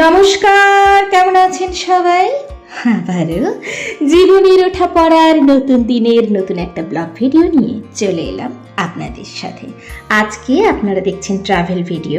নমস্কার, কেমন আছেন সবাই? আবারও জীবনের ওঠা পড়ার নতুন দিনের নতুন একটা ব্লগ ভিডিও নিয়ে চলে এলাম আপনাদের সাথে। আজকে আপনারা দেখছেন ট্রাভেল ভিডিও।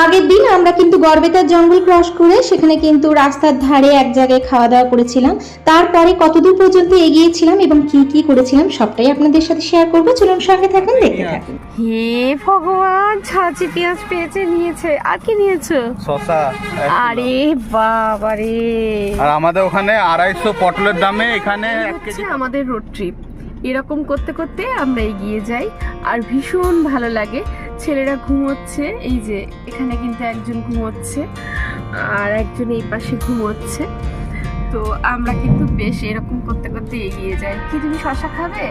আগের দিন আমরা কিন্তু গড়বেতার জঙ্গল ক্রস করে সেখানে কিন্তু রাস্তার ধারে এক জায়গায় খাওয়া দাওয়া করেছিলাম। তারপরে কতদূর পর্যন্ত এগিয়েছিলাম এবং কি কি করেছিলাম সবটাই আপনাদের সাথে শেয়ার করবো। চলুন সঙ্গে থাকুন, দেখতে থাকুন। হে ভগবান, ছাঁচি পেঁয়াজ পেয়েছে, নিয়েছে। আর কি নিয়েছো? শসা। আরে বাবারে, আর আমাদের ওখানে 250 পটলের দামে এখানে 1 হচ্ছে কেজি। আমাদের রোড ট্রিপ। এরকম করতে করতে আমরা এগিয়ে যাই আর ভীষণ ভালো লাগে। ছেলেরা ঘুমোচ্ছে, এই যে এখানে কিন্তু একজন ঘুমোচ্ছে আর একজন এই পাশে ঘুমোচ্ছে। তো আমরা কিন্তু বেশ এরকম করতে করতে এগিয়ে যাই। কি তুমি শসা খাবে?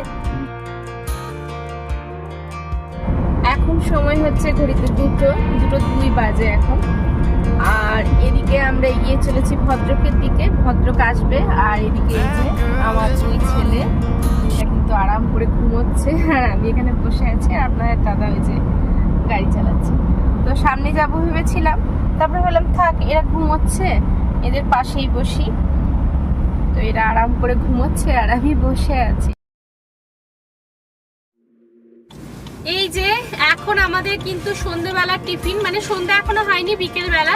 এখন সময় হচ্ছে ঘড়িতে 2:02 বাজে এখন। আর এদিকে আমরা এগিয়ে চলেছি ভদ্রকের দিকে। ভদ্রক আসবে আর এদিকে এই যে আমার দুই ছেলে কিন্তু আরাম করে ঘুমোচ্ছে আর আমি এখানে বসে আছি। আর আপনাদের দাদা ওই যে গাড়ি চালাচ্ছে। তো সামনে যাবো ভেবেছিলাম, তারপরে বললাম থাক, এরা ঘুমোচ্ছে, এদের পাশেই বসি। তো এরা আরাম করে ঘুমোচ্ছে আর আমি বসে আছি। এই যে এখন আমাদের কিন্তু সন্ধ্যেবেলা টিফিন, মানে সন্ধ্যা এখনো হয়নি, বিকেল বেলা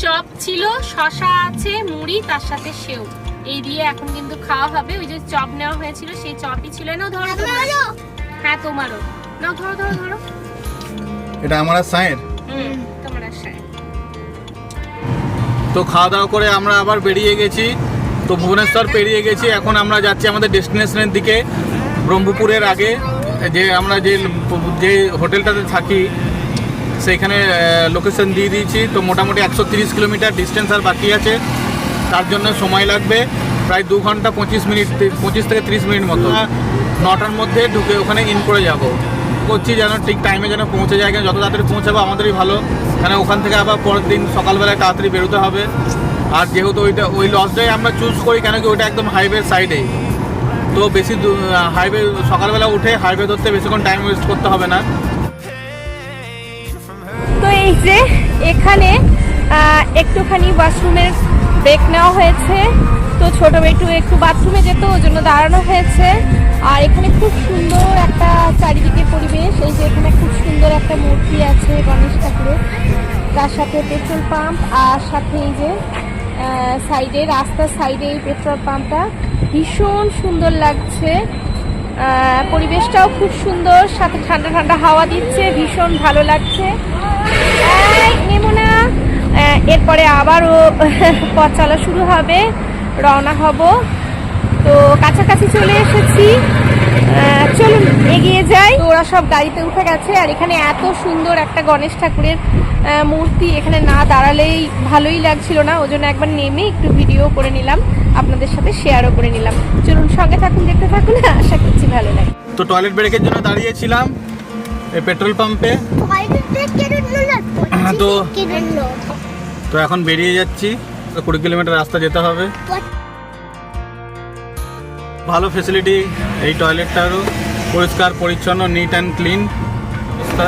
চপ ছিল, শসা আছে, মুড়ি, তার সাথে সেও, এই দিয়ে এখন কিন্তু খাওয়া হবে। ওই যে চপ নেওয়া হয়েছিল সেই চপই ছিল। নাও ধরো, হ্যাঁ তোমারও নাও, ধরো ধরো ধরো। এটা আমার সায়ের। তোমার আশায় তো খাওয়া দাওয়া করে আমরা আবার বেরিয়ে গেছি। তো ভুবনেশ্বর পেরিয়ে গেছি, এখন আমরা যাচ্ছি আমাদের ডেস্টিনেশনের দিকে। ব্রহ্মপুরের আগে যে আমরা যে হোটেলটাতে থাকি সেইখানে লোকেশন দিয়ে দিয়েছি। তো মোটামুটি 130 কিলোমিটার ডিস্টেন্স আর বাকি আছে, তার জন্য সময় লাগবে প্রায় 2 ঘন্টা 25 মিনিট, 25 থেকে 30 মিনিট মতো। 9টার মধ্যে ঢুকে ওখানে ইন করে যাব করছি, যেন ঠিক টাইমে যেন পৌঁছে যায়। যত তাড়াতাড়ি পৌঁছাবো আমাদেরই ভালো, কারণ ওখান থেকে আবার পরের দিন সকালবেলায় তাড়াতাড়ি বেরোতে হবে। আর যেহেতু ওই লজটাই আমরা চুজ করি, কেন কি ওইটা একদম হাইওয়ের সাইডেই, তো বেশি হাইওয়ে সকালবেলা উঠে হাইওয়ে ধরতে বেশিক্ষণ টাইম ওয়েস্ট করতে হবে না। তো এই যে এখানে একটুখানি ওয়াশরুমের ব্রেক নেওয়া হয়েছে। তো ছোট বেটু একটু বাথরুমে যেত, ওই জন্য দাঁড়ানো হয়েছে। আর এখানে খুব সুন্দর একটা চারিদিকে পরিবেশ। এই যে এখানে খুব সুন্দর একটা মূর্তি আছে গণেশ ঠাকুরের, তার সাথে পেট্রোল পাম্প, আর সাথে এই যে সাইডে, রাস্তার সাইডে এই পেট্রোল পাম্পটা ভীষণ সুন্দর লাগছে। পরিবেশটাও খুব সুন্দর, সাথে ঠান্ডা ঠান্ডা হাওয়া দিচ্ছে, ভীষণ ভালো লাগছে। নেমো না, এরপরে আবারও পথ চলা শুরু হবে, রওনা হব। তো কাছাকাছি চলে এসেছি, চলুন এগিয়ে যাই। তো ওরা সব গাড়িতে উঠে গেছে। আর এখানে এত সুন্দর একটা গণেশ ঠাকুরের মূর্তি, এখানে না দাঁড়ালেই ভালোই লাগছিল না, ওই জন্য একবার নেমে একটু ভিডিও করে নিলাম, আপনাদের সাথে শেয়ারও করে নিলাম। চলুন সঙ্গে থাকুন, দেখতে থাকুন, আশা করছি ভালো লাগে। তো টয়লেট ব্রেকের জন্য দাঁড়িয়েছিলাম এই পেট্রোল পাম্পে। তো এখন বেরিয়ে যাচ্ছি, 20 কিলোমিটার রাস্তা যেতে হবে। ভালো ফেসিলিটি এই টয়লেটটারও, পরিষ্কার পরিচ্ছন্ন, নিট অ্যান্ড ক্লিন অবস্থা।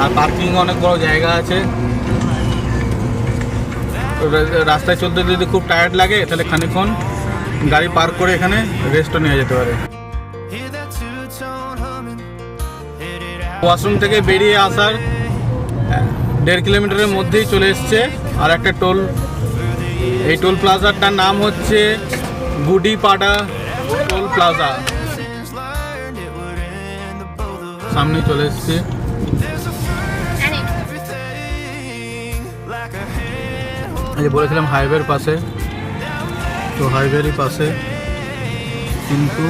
আর পার্কিং অনেক বড় জায়গা আছে। রাস্তায় চলতে যদি খুব টায়ার্ড লাগে তাহলে খানিকক্ষণ গাড়ি পার্ক করে এখানে রেস্টও নেওয়া যেতে পারে। ওয়াশরুম থেকে বেরিয়ে আসার 1.5 কিলোমিটারের মধ্যেই চলে এসছে আর একটা টোল। এই টোল প্লাজাটার নাম হচ্ছে গুডিপাড়া টোল প্লাজা। সামনেই চলে এসছে। বলেছিলাম হাইওয়ের পাশে, তো হাইওয়েরই পাশে কিন্তু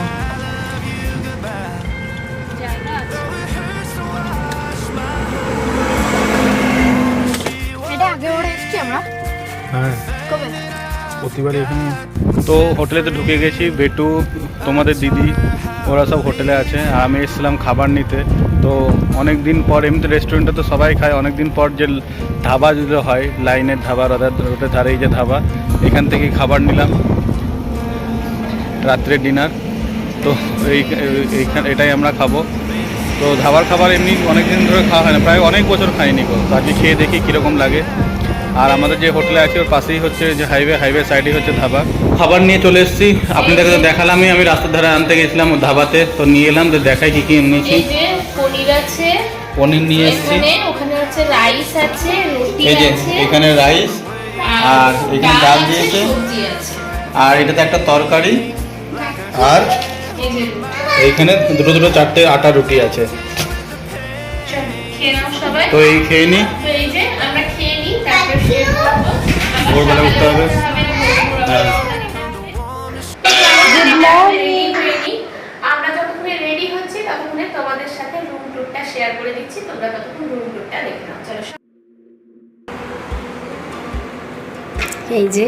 হ্যাঁ প্রতিবারই এখানে। তো হোটেলেতে ঢুকে গেছি, বেটু, তোমাদের দিদি, ওরা সব হোটেলে আছে। আর আমি এসেছিলাম খাবার নিতে। তো অনেক দিন পর, এমনিতে রেস্টুরেন্টে তো সবাই খায়, অনেক দিন পর যে ধাবা যদি হয়, লাইনের ধাবা, রোডের ধারেই যে ধাবা, এখান থেকেই খাবার নিলাম রাত্রে ডিনার। তো এটাই আমরা খাবো। তো ধাবার খাবার এমনি অনেক দিন ধরে খাওয়া হয় না, প্রায় অনেক বছর খাইনি গো। তো আজকে খেয়ে দেখি কীরকম লাগে। আর আমাদের যে হোটেলে আছে ওর পাশেই হচ্ছে যে হাইওয়ে সাইডেই হচ্ছে ধাবা। খাবার নিয়ে চলে এসেছি, আপনাদেরকে তো দেখালামই, আমি রাস্তার ধারে আনতে গেছিলাম ওর ধাবাতে, তো নিয়ে এলাম, তো দেখাই কি কি নিয়েছি। এই যে পনির আছে, পনির নিয়ে এসেছি, ওখানে হচ্ছে রাইস আছে, রুটি এই যে আছে, এখানে রাইস আর এখানে ডাল দিয়েছে, সবজি আছে, আর এটাতে একটা তরকারি, আর এই যে এইখানে দুটো চারটে আটা রুটি আছে। খেয়ে নাও সবাই। তো এই খেয়ে নিই, তো এই যে আমরা খেয়ে নিই, তারপর শেয়ার করবো। ভোরবেলা উঠতে হবে। হ্যাঁ। আমরা যতক্ষণে রেডি হচ্ছি ততক্ষণে তোমাদের সাথে রুম টুরটা শেয়ার করে দিচ্ছি, তোমরা ততক্ষণ রুম টুরটা দেখে নাও। চলো। এই যে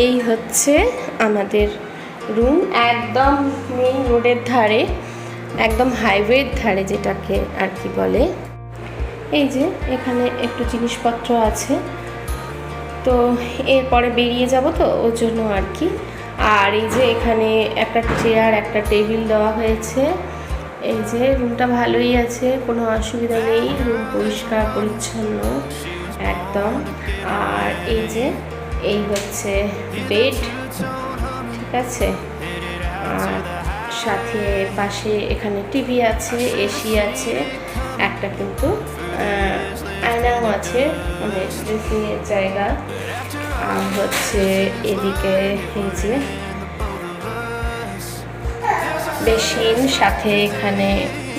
এই হচ্ছে আমাদের রুম, একদম মেইন রোডের ধারে, একদম হাইওয়ের ধারে যেটাকে আর কি বলে। এই যে এখানে একটু জিনিসপত্র আছে, তো এরপরে বেরিয়ে যাব তো ওর জন্য আর কি। আর এই যে এখানে একটা চেয়ার একটা টেবিল দেওয়া হয়েছে। এই যে রুমটা ভালোই আছে, কোনো অসুবিধা নেই, রুম পরিষ্কার পরিচ্ছন্ন একদম। আর এই যে এই হচ্ছে বেড, ঠিক আছে, আর সাথে পাশে এখানে টিভি আছে, এসি আছে, একটা কিন্তু আয়নাও আছে, মানে ড্রেসিংয়ের জায়গা। আর হচ্ছে এদিকে এই যে বেসিন, সাথে এখানে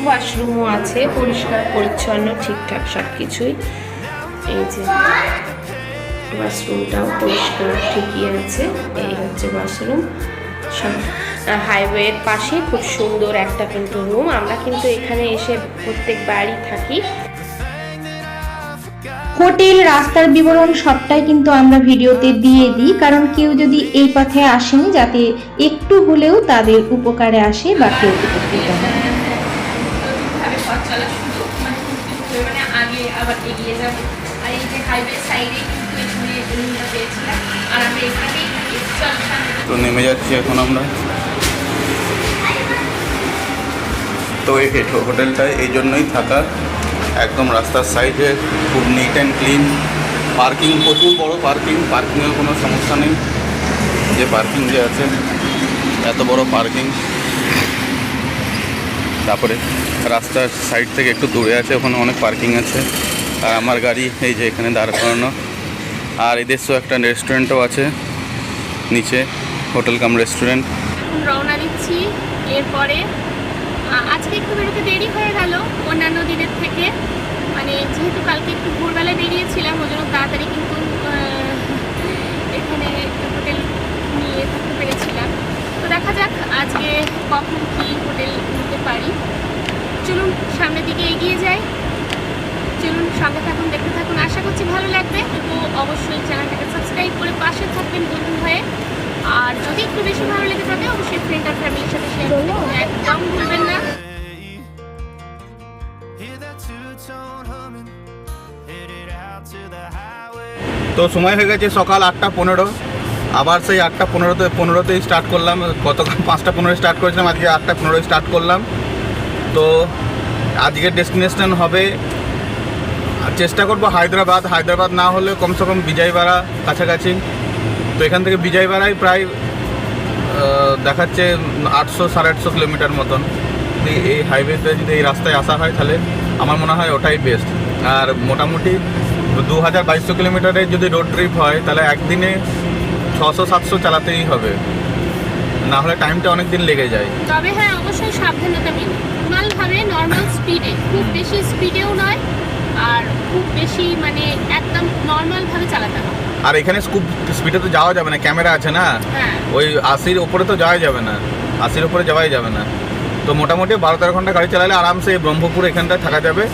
ওয়াশরুমও আছে, পরিষ্কার পরিচ্ছন্ন ঠিকঠাক সব কিছুই। এই যে ওয়াশরুমটাও পরিষ্কার ঠিকই আছে, এই হচ্ছে ওয়াশরুম। হাইওয়ের পাশে খুব সুন্দর একটা কিন্তু রুম। আমরা কিন্তু এখানে এসে প্রত্যেকবারই থাকি। হোটেল, রাস্তার বিবরণ সবটাই কিন্তু আমরা ভিডিওতে দিয়ে দিই, কারণ কেউ যদি এই পথে আসেন যাতে একটু হলেও তাদের উপকারে আসে বা কেউ উপকৃত হয়। ভাবে পথ চলা শুরু, মানে আগে আবার এগিয়ে যাবো। আর এই যে হাইওয়ে সাইডে কিন্তু এখানে রুমটা পেয়েছিলাম, আর আমরা এখানেই থাকি। চল তো নেমে যাচ্ছি এখন আমরা। তো এই হোটেলটায় এই জন্যই থাকা, একদম রাস্তার সাইডে, খুব নিট অ্যান্ড ক্লিন, পার্কিং প্রচুর বড় পার্কিংয়ের কোনো সমস্যা নেই। যে পার্কিং যে আছে, এত বড় পার্কিং। তারপরে রাস্তার সাইড থেকে একটু দূরে আছে, ওখানে অনেক পার্কিং আছে। আর আমার গাড়ি এই যে এখানে দাঁড় করানো। আর এদেশেও একটা রেস্টুরেন্টও আছে নিচে, হোটেল কাম রেস্টুরেন্ট। রওনা দিচ্ছি। এরপরে আজকে একটু বেরোতে দেরি হয়ে গেল অন্যান্য দিনের থেকে, মানে যেহেতু কালকে একটু ভোরবেলায় বেরিয়েছিলাম, ওই জন্য তাড়াতাড়ি কিন্তু এখানে হোটেল নিয়ে থাকতে পেরেছিলাম। তো দেখা যাক আজকে কখন কী হোটেল নিতে পারি। চলুন সামনের দিকে এগিয়ে যাই, চলুন সঙ্গে থাকুন, দেখতে থাকুন, আশা করছি ভালো লাগবে। তো অবশ্যই চ্যানেলটাকে সাবস্ক্রাইব করে পাশে থাকবেন বন্ধু হয়ে। আর যদি একটু বেশি ভালো লেগে থাকে অবশ্যই ফ্রেন্ড আর ফ্যামিলির সাথে শেয়ার করতে একদম ভুলবেন না। তো সময় হয়ে গেছে সকাল 8:15, আবার সেই 8:15তেই স্টার্ট করলাম। গতকাল 5:15 স্টার্ট করেছিলাম, আজকে 8:15 স্টার্ট করলাম। তো আজকের ডেস্টিনেশন হবে, চেষ্টা করবো হায়দ্রাবাদ না হলে কমসে কম বিজয়বাড়া কাছাকাছি। তো এখান থেকে বিজয়বাড়ায় প্রায় দেখাচ্ছে 800-850 কিলোমিটার মতন। এই হাইওয়েতে যদি এই রাস্তায় আসা হয় তাহলে আমার মনে হয় ওটাই বেস্ট। আর মোটামুটি 2200 কিলোমিটারের যদি রোড ট্রিপ হয় তাহলে একদিনে 600-700 চালাতেই হবে, না হলে টাইমটা অনেক দিন লেগে যায়। তবে হ্যাঁ, অবশ্যই সাবধানতা মেনে নর্মালভাবে, নর্মাল স্পিডে, খুব বেশি স্পিডেও নয় আর খুব বেশি মানে একদম নর্মালভাবে চালাতে হবে। আর এখানে খুব স্পিডে তো যাওয়া যাবে না, ক্যামেরা আছে না, ওই 80-র উপরে তো যাওয়াই যাবে না, 80-র উপরে যাওয়াই যাবে না। তো মোটামুটি 12-13 ঘন্টা গাড়ি চালালে আরামসে ব্রহ্মপুর এখানটায় থাকা যাবে।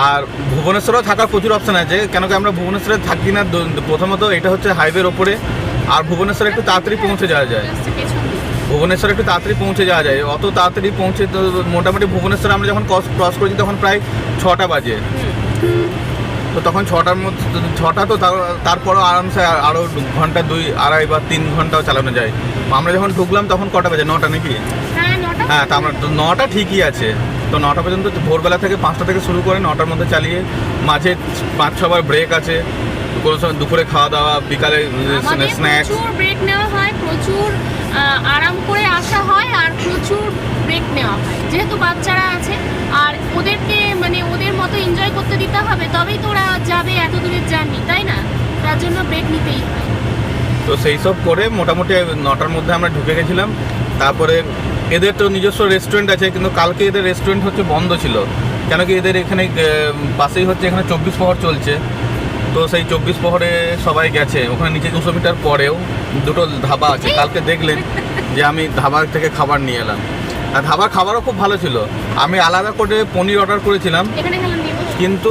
আর ভুবনেশ্বরেও থাকার প্রচুর অপশান আছে, কেন কি আমরা ভুবনেশ্বরে থাকি না। প্রথমত এটা হচ্ছে হাইওয়ের ওপরে, আর ভুবনেশ্বরে একটু তাড়াতাড়ি পৌঁছে যাওয়া যায়। ভুবনেশ্বরে একটু তাড়াতাড়ি পৌঁছে যাওয়া যায়, অত তাড়াতাড়ি পৌঁছে তো মোটামুটি ভুবনেশ্বরে আমরা যখন ক্রস করেছি তখন প্রায় 6টা বাজে। তো তখন 6টার মধ্যে 6টা, তো তারপরও আরামসে আরও ঘন্টা 2-2.5 বা 3 ঘন্টাও চালানো যায়। আমরা যখন ঢুকলাম তখন কটা বাজে? 9টা নাকি? হ্যাঁ, তা আমরা 9টা ঠিকই আছে। তো 9টা পর্যন্ত ভোরবেলা থেকে 5টা থেকে শুরু করে 9টার মধ্যে চালিয়ে মাঝে 5-6 বার ব্রেক আছে, কোনো সময় দুপুরে খাওয়া দাওয়া, বিকালে আমাদের স্ন্যাক্স। প্রচুর ব্রেক নেওয়া হয়, প্রচুর আরাম করে আসা হয়, আর প্রচুর ব্রেক নেওয়া হয় যেহেতু বাচ্চারা আছে, আর ওদেরকে মানে ওদের মতো এনজয় করতে দিতে হবে, তবেই তো ওরা যাবে এত দূরের জার্নি, তাই না? তার জন্য ব্রেক নিতেই হয়। তো সেই সব করে মোটামুটি 9টার মধ্যে আমরা ঢুকে গেছিলাম। তারপরে এদের তো নিজস্ব রেস্টুরেন্ট আছে, কিন্তু কালকে এদের রেস্টুরেন্ট হচ্ছে বন্ধ ছিল, কেন কি এদের এখানে পাশেই হচ্ছে এখানে 24 প্রহর চলছে। তো সেই 24 প্রহরে সবাই গেছে, ওখানে নিচে 200 মিটার পরেও দুটো ধাবা আছে। কালকে দেখলেন যে আমি ধাবা থেকে খাবার নিয়ে এলাম, আর ধাবার খাবারও খুব ভালো ছিল। আমি আলাদা করে পনির অর্ডার করেছিলাম, এখানে খেলাম নিয়ে বসো। কিন্তু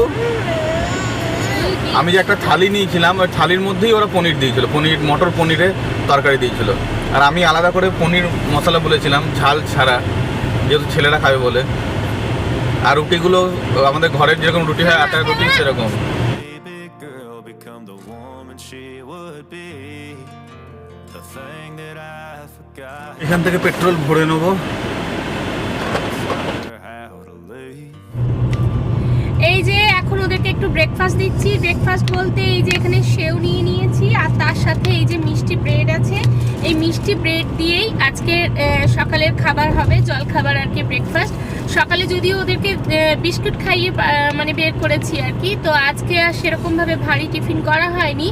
আমি যে একটা থালি নিয়েছিলাম ওই থালির মধ্যেই ওরা পনির দিয়েছিল, মটর পনিরের তরকারি দিয়েছিল। আর আমি আলাদা করে পনির মশলা বলেছিলাম ঝাল ছাড়া, যেহেতু ছেলেরা খাবে বলে। আর রুটিগুলো আমাদের ঘরের যেরকম রুটি হয় আটার রুটি সেরকম। Baby girl, become the woman she would be. The thing that I forgot এখান থেকে পেট্রোল ভরে নেবো। how to leave. এই যে এখন ওদেরকে একটু ব্রেকফাস্ট দিচ্ছি। ব্রেকফাস্ট বলতে এই যে এখানে সেও নিয়ে নিয়েছি, আর তার সাথে এই যে মিষ্টি ব্রেড আছে। এই মিষ্টি ব্রেড দিয়েই আজকে সকালের খাবার হবে, জল খাবার আর কি, ব্রেকফাস্ট। সকালে যদিও ওদেরকে বিস্কুট খাইয়ে মানে বের করেছি আর কি, তো আজকে আর সেরকমভাবে ভারী টিফিন করা হয়নি।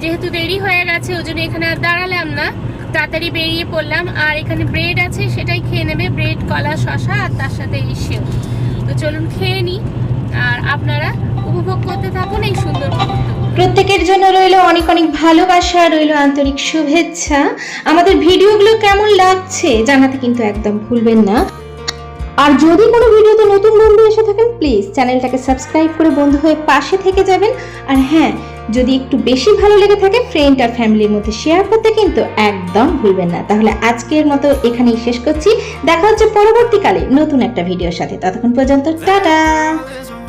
যেহেতু দেরি হয়ে গেছে ওই জন্য এখানে আর দাঁড়ালাম না, তাড়াতাড়ি বেরিয়ে পড়লাম। আর এখানে ব্রেড আছে, সেটাই খেয়ে নেবে, ব্রেড, কলা, শসা, আর তার সাথে এই সেও। তো চলুন খেয়ে নিই, আর আপনারা উপভোগ করতে থাকুন এই সুন্দর মুহূর্তগুলো। প্রত্যেকের জন্য রইল অনেক অনেক ভালোবাসা, রইল আন্তরিক শুভেচ্ছা। আমাদের ভিডিওগুলো কেমন লাগছে জানাতে কিন্তু একদম ভুলবেন না। আর যদি কোনো ভিডিওতে নতুন বন্ধু এসে থাকেন, প্লিজ চ্যানেলটাকে সাবস্ক্রাইব করে বন্ধু হয়ে পাশে থেকে যাবেন। আর হ্যাঁ, যদি একটু বেশি ভালো লেগে থাকে ফ্রেন্ড আর ফ্যামিলির মধ্যে শেয়ার করতে কিন্তু একদম ভুলবেন না। তাহলে আজকের মতো এখানেই শেষ করছি, দেখা হচ্ছে পরবর্তীকালে নতুন একটা ভিডিওর সাথে। ততক্ষণ পর্যন্ত টাটা। There's a